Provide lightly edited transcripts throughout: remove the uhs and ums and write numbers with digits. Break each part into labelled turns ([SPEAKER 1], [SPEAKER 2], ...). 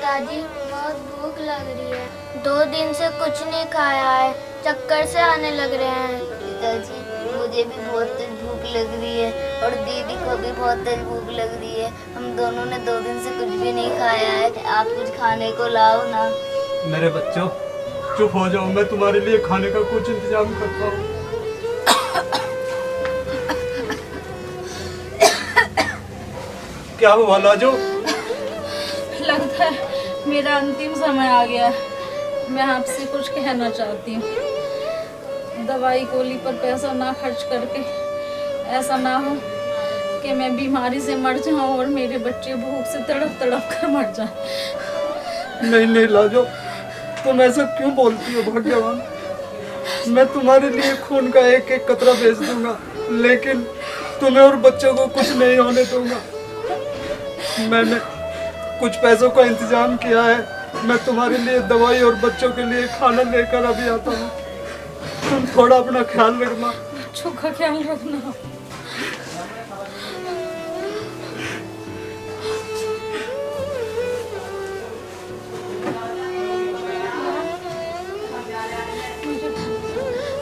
[SPEAKER 1] पिताजी बहुत भूख लग रही है। 2 दिन से कुछ नहीं खाया है, चक्कर से आने लग रहे हैं।
[SPEAKER 2] पिताजी मुझे भी बहुत तेज भूख लग रही है और दीदी को भी बहुत तेज भूख लग रही है। हम दोनों ने 2 दिन से कुछ भी नहीं खाया है। आप कुछ खाने को लाओ ना।
[SPEAKER 3] मेरे बच्चों चुप हो जाओ, मैं तुम्हारे लिए खाने का कुछ इंतजाम करता हूँ। क्या हुआ लाजो?
[SPEAKER 4] लगता है मेरा अंतिम समय आ गया है। मैं आपसे कुछ कहना चाहती हूँ। दवाई गोली पर पैसा ना खर्च करके ऐसा ना हो कि मैं बीमारी से मर जाऊँ और मेरे बच्चे भूख से तड़प तड़प कर मर जाएं।
[SPEAKER 3] नहीं नहीं लाजो, तुम ऐसा क्यों बोलती हो भाग्यवान? मैं तुम्हारे लिए खून का एक एक कतरा बेच दूंगा, लेकिन तुम्हें और बच्चों को कुछ नहीं होने दूंगा। मैंने कुछ पैसों का इंतजाम किया है। मैं तुम्हारे लिए दवाई और बच्चों के लिए खाना लेकर अभी आता हूँ। तुम थोड़ा अपना ख्याल रखना।
[SPEAKER 4] बच्चों का ख्याल रखना।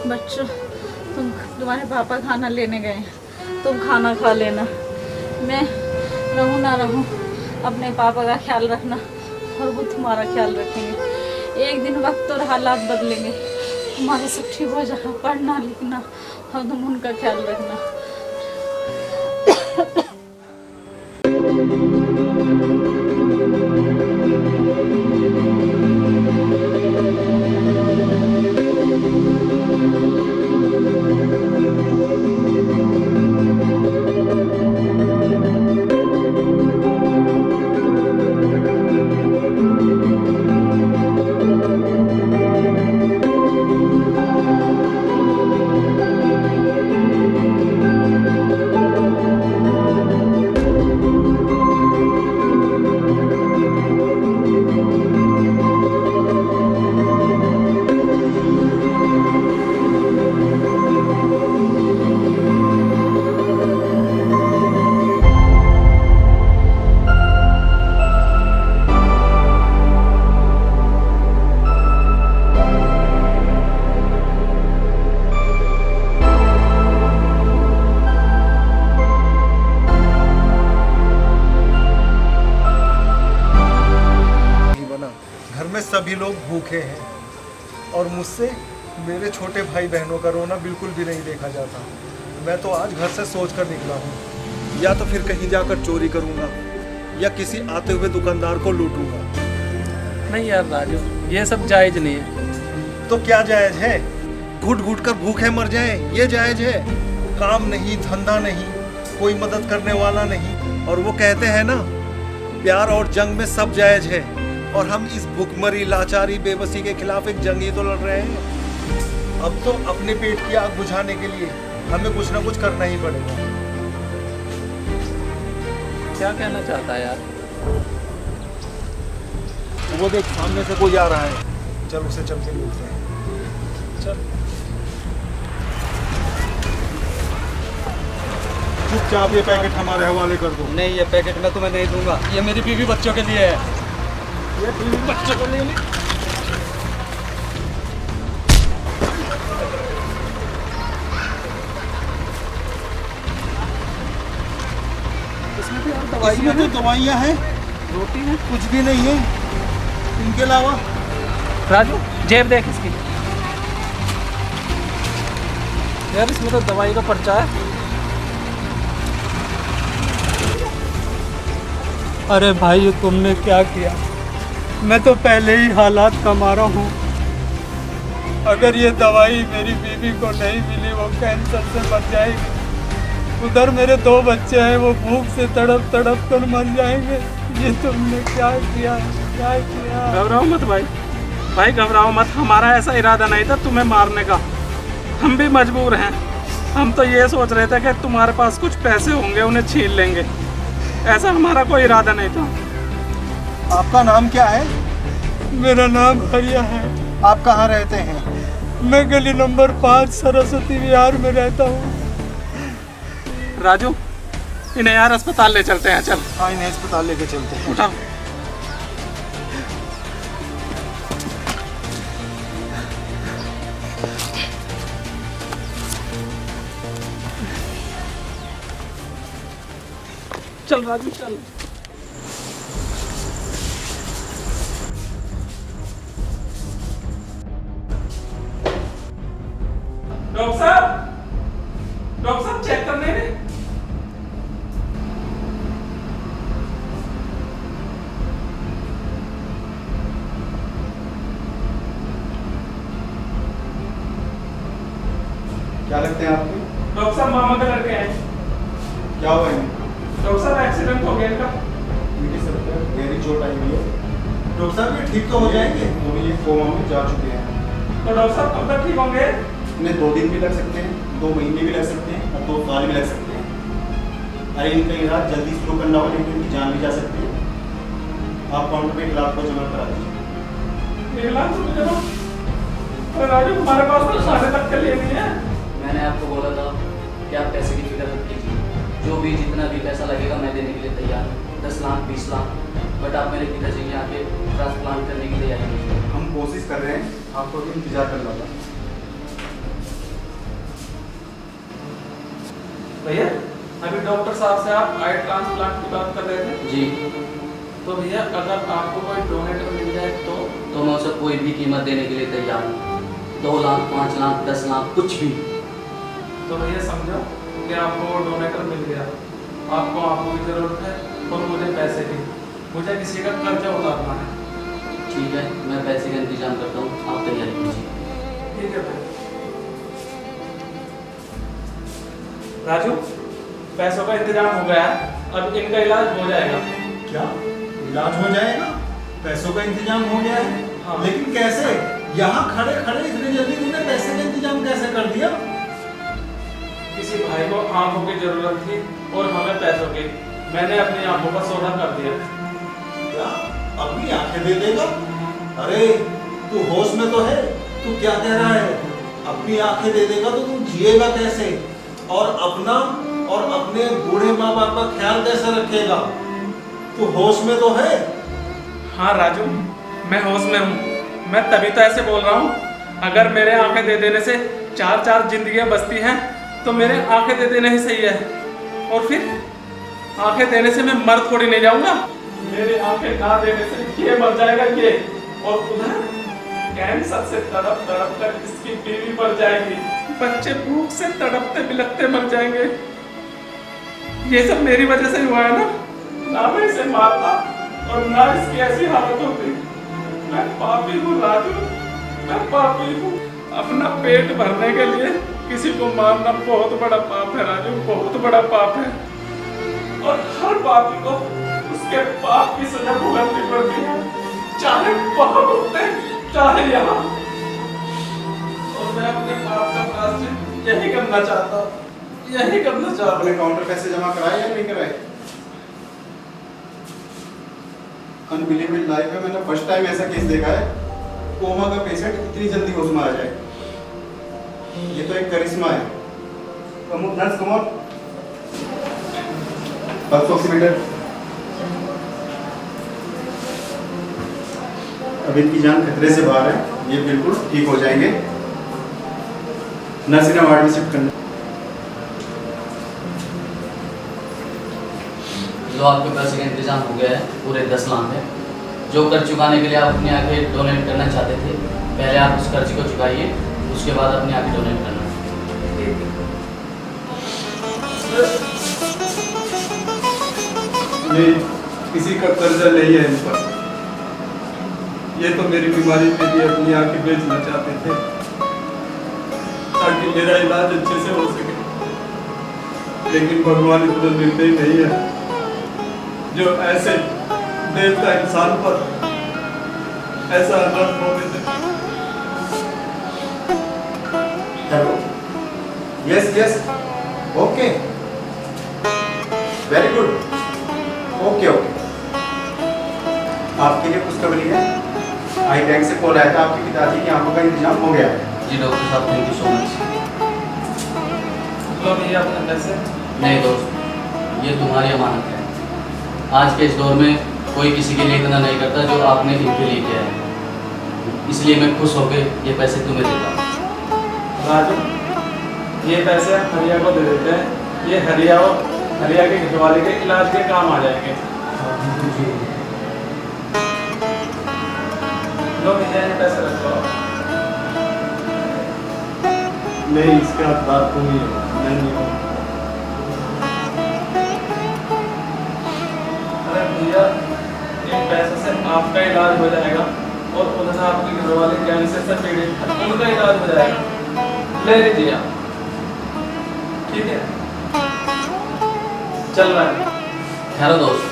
[SPEAKER 4] बच्चों, तुम्हारे पापा खाना लेने गए हैं, तुम खाना खा लेना। मैं रहूं ना रहूं, अपने पापा का ख्याल रखना और वो तुम्हारा ख्याल रखेंगे। एक दिन वक्त और हालात बदलेंगे, तुम्हारा सब ठीक हो जाएगा। पढ़ना लिखना और तुम उनका ख्याल रखना।
[SPEAKER 3] सभी लोग भूखे हैं और मुझसे मेरे छोटे भाई बहनों का रोना बिल्कुल भी नहीं देखा जाता। मैं तो आज घर से सोच कर निकला हूँ, या तो फिर कहीं जाकर चोरी करूँगा या किसी आते हुए दुकानदार को लूटूंगा।
[SPEAKER 5] नहीं यार राजू, ये सब जायज नहीं है।
[SPEAKER 3] तो क्या जायज है? घुट घुट कर भूखे मर जाए, ये जायज है? काम नहीं, धंधा नहीं, कोई मदद करने वाला नहीं, और वो कहते हैं ना, प्यार और जंग में सब जायज है। और हम इस भूखमरी, लाचारी, बेबसी के खिलाफ एक जंग ही तो लड़ रहे हैं। अब तो अपने पेट की आग बुझाने के लिए हमें कुछ ना कुछ करना ही पड़ेगा।
[SPEAKER 5] क्या कहना चाहता है यार?
[SPEAKER 3] वो देख, सामने से कोई आ रहा है। चल उसे चल के मिलते हैं। चल चुपचाप ये पैकेट हमारे हवाले कर दो।
[SPEAKER 5] नहीं, ये पैकेट मैं तुम्हें नहीं दूंगा। ये मेरी बीवी बच्चों के लिए है।
[SPEAKER 3] ये बीवी बच्चों को नहीं। इसमें तो दवाइयाँ हैं,
[SPEAKER 5] रोटी है,
[SPEAKER 3] कुछ भी नहीं है इनके अलावा।
[SPEAKER 5] राजू जेब देख इसकी। यार इसमें तो दवाई का पर्चा है।
[SPEAKER 3] अरे भाई, तुमने क्या किया? मैं तो पहले ही हालात का मारा हूँ। अगर ये दवाई मेरी बीवी को नहीं मिली, वो कैंसर से मर जाएगी। उधर मेरे 2 बच्चे हैं, वो भूख से तड़प तड़प कर मर जाएंगे। ये तुमने क्या किया? क्या किया?
[SPEAKER 5] घबराओ मत भाई, घबराओ मत। हमारा ऐसा इरादा नहीं था तुम्हें मारने का। हम भी मजबूर हैं। हम तो ये सोच रहे थे कि तुम्हारे पास कुछ पैसे होंगे, उन्हें छीन लेंगे। ऐसा हमारा कोई इरादा नहीं था।
[SPEAKER 3] आपका नाम क्या है? मेरा नाम हरिया है। आप कहाँ रहते हैं? मैं गली नंबर 5 सरस्वती विहार में रहता हूँ।
[SPEAKER 5] राजू, इन्हें यार अस्पताल ले चलते हैं। चल।
[SPEAKER 3] हाँ, इन्हें अस्पताल लेके चलते हैं।
[SPEAKER 5] उठा। चल राजू चल। डॉक्टर साहब चेक करने में।
[SPEAKER 6] क्या लगते हैं आपके?
[SPEAKER 5] डॉक्टर साहब मामा के लड़के हैं।
[SPEAKER 6] क्या हुआ है?
[SPEAKER 5] डॉक्टर साहब एक्सीडेंट हो गया इनका।
[SPEAKER 6] इनके सर पर गहरी चोट आई हुई है। डॉक्टर साहब ये ठीक तो हो जाएंगे? और ये कोमा में जा चुके हैं।
[SPEAKER 5] तो डॉक्टर साहब कब तक ठीक होंगे?
[SPEAKER 6] इन्हें 2 दिन भी लग सकते हैं, 2 महीने भी लग सकते हैं और 2 साल भी लग सकते हैं। अरे इनका इलाज जल्दी शुरू करना होगा, लेकिन इनकी जान भी जा सकती है। आप काउंटर पे 1 लाख को जमा करा दीजिए।
[SPEAKER 5] 1 लाख रुपए जमा? अरे राजू हमारे पास तो 7.5 के लिए नहीं है।
[SPEAKER 7] मैंने आपको बोला था कि आप पैसे की फिक्र मत कीजिए, जो भी जितना भी पैसा लगेगा मैं देने के लिए तैयार हूँ, 10 लाख 20 लाख। बट आप मेरे पिताजी के आके ट्रांसप्लांट करने की तैयारी कीजिए।
[SPEAKER 6] हम कोशिश कर रहे हैं, आपको भी इंतजार करना होगा।
[SPEAKER 5] भैया अभी डॉक्टर साहब से आप आई ट्रांसप्लांट की बात कर रहे थे।
[SPEAKER 7] जी।
[SPEAKER 5] तो भैया अगर आपको कोई डोनेटर मिल जाए तो
[SPEAKER 7] मैं उसे कोई भी कीमत देने के लिए तैयार हूँ, 2 लाख 5 लाख 10 लाख कुछ भी।
[SPEAKER 5] तो भैया समझो कि आपको डोनेटर मिल गया, आपको आंखों की जरूरत है और मुझे पैसे की, मुझे किसी का कर्जा उतारना है।
[SPEAKER 7] ठीक है, मैं पैसे का इंतजाम करता हूँ, आप तैयारी कीजिए।
[SPEAKER 5] ठीक है भैया। राजू पैसों का इंतजाम हो गया है, अब इनका इलाज हो जाएगा।
[SPEAKER 6] क्या इलाज हो जाएगा? पैसों का इंतजाम हो गया है?
[SPEAKER 5] हाँ।
[SPEAKER 6] लेकिन कैसे? यहाँ खड़े खड़े इतनी जल्दी तुमने पैसे का इंतजाम कैसे कर दिया?
[SPEAKER 5] किसी भाई को आंखों की जरूरत थी और हमें पैसों की, मैंने अपनी आंखों का सौदा कर दिया।
[SPEAKER 6] क्या अपनी आंखें दे देगा? अरे तू होश में तो है? तू क्या कह रहा है? अपनी आंखें दे देगा तो तू जिएगा कैसे? और अपना और अपने बूढ़े माँ बाप का ख्याल कैसे रखेगा? तू होश में तो है?
[SPEAKER 5] हाँ राजू मैं होश में हूँ, मैं तभी तो ऐसे बोल रहा हूँ। अगर मेरे आंखें दे देने से 4 जिंदगियां बचती हैं तो मेरे आंखें दे देना ही सही है। और फिर आंखें देने से मैं मर थोड़ी नहीं जाऊंगा, मेरी आंखें ना देने से ये मर जाएगा ये, और उधर कैंसर से तड़प तड़प कर इसकी बीवी मर जाएगी, बच्चे भूख से तड़पते बिलखते मर जाएंगे। ये सब मेरी वजह से हुआ है ना मैं इसे मारता और ना इसकी ऐसी हालत होती। मैं पापी हूँ राजू, मैं पापी हूँ। अपना पेट भरने के लिए किसी को मारना बहुत बड़ा पाप है राजू, बहुत बड़ा पाप है। और हर पापी को उसके पाप की सजा भुगतनी पड़ती है, चाहे वहां होते चाहे यहाँ। और मैं अपने पाप का प्रायश्चित यही करना चाहता हूँ, यही करना चाहता हूँ।
[SPEAKER 6] आपने काउंटर पैसे जमा कराए या नहीं कराए? अनबिलीवेबल लाइफ में मैंने फर्स्ट टाइम ऐसा केस देखा है, कोमा का पेशेंट इतनी जल्दी होश में आ जाए। ये तो एक करिश्मा है। Come on nurse, come on. Pulse oximeter. अब इनकी जान खतरे से बाहर है, ये बिल्कुल ठीक हो जाएंगे। नर्स इन्हें वार्ड में शिफ्ट करना।
[SPEAKER 7] जो आपके पैसे का इंतजाम हो गया है, पूरे 10 लाख है। जो कर्ज चुकाने के लिए आप अपनी आंखें डोनेट करना चाहते थे, पहले आप उस कर्ज को चुकाइए, उसके बाद अपनी आंखें डोनेट करना।
[SPEAKER 3] ये किसी का कर्जा नहीं है इन पर, ये तो मेरी बीमारी के लिए अपनी आंखें बेचना चाहते थे ताकि मेरा इलाज अच्छे से हो सके। लेकिन भगवान इतना निर्दयी नहीं है जो ऐसे देवता इंसान पर ऐसा अनर्थ हो देते।
[SPEAKER 6] Hello, yes yes, okay, very good, okay okay. आपके लिए खुशखबरी है, आई बैंक से कॉल आया था, आपके पिताजी की आंखों का इंतजाम हो गया है।
[SPEAKER 7] जी डॉक्टर साहब, थैंक यू सो मच।
[SPEAKER 5] तो भैया अपने पैसे
[SPEAKER 7] नहीं दोस्त, ये तुम्हारी अमानत है। आज के इस दौर में कोई किसी के लिए इतना नहीं करता जो आपने इनके लिए किया है, इसलिए मैं खुश होकर ये पैसे तुम्हें देता हूँ।
[SPEAKER 5] राजू ये पैसे हम हरिया को दे देते हैं, ये हरिया हरिया के घरवाले के इलाज के काम आ जाएंगे। लो भैया ये पैसे रखो।
[SPEAKER 3] नहीं, इसका बात तुम ही हो, मैं नहीं हूँ।
[SPEAKER 5] अरे भैया इन पैसों से आपका इलाज हो जाएगा और उधर आपके घरवाले कैंसर से पीड़ित हैं, उनका इलाज हो जाएगा। ले लीजिए आप, ठीक है? चल रहा है।
[SPEAKER 7] हेलो दोस्त,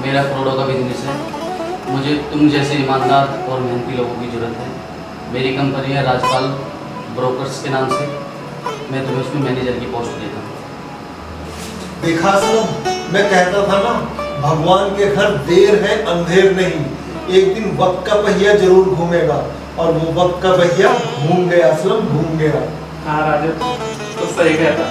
[SPEAKER 7] मेरा करोड़ों का बिजनेस है। मुझे तुम जैसे ईमानदार और मेहनती लोगों की ज़रूरत है। मेरी कंपनी है राजपाल ब्रोकर्स के नाम से। मैं तुम्हें उसमें मैनेजर की पोस्ट देता हूँ।
[SPEAKER 6] देखा असलम, मैं कहता था ना, भगवान के घर देर है अंधेर नहीं। एक दिन वक्त का पहिया जरूर घूमेगा, और वो वक्त का पहिया घूम गया असलम, घूम गया।
[SPEAKER 5] हाँ राजू, तो सही कहता।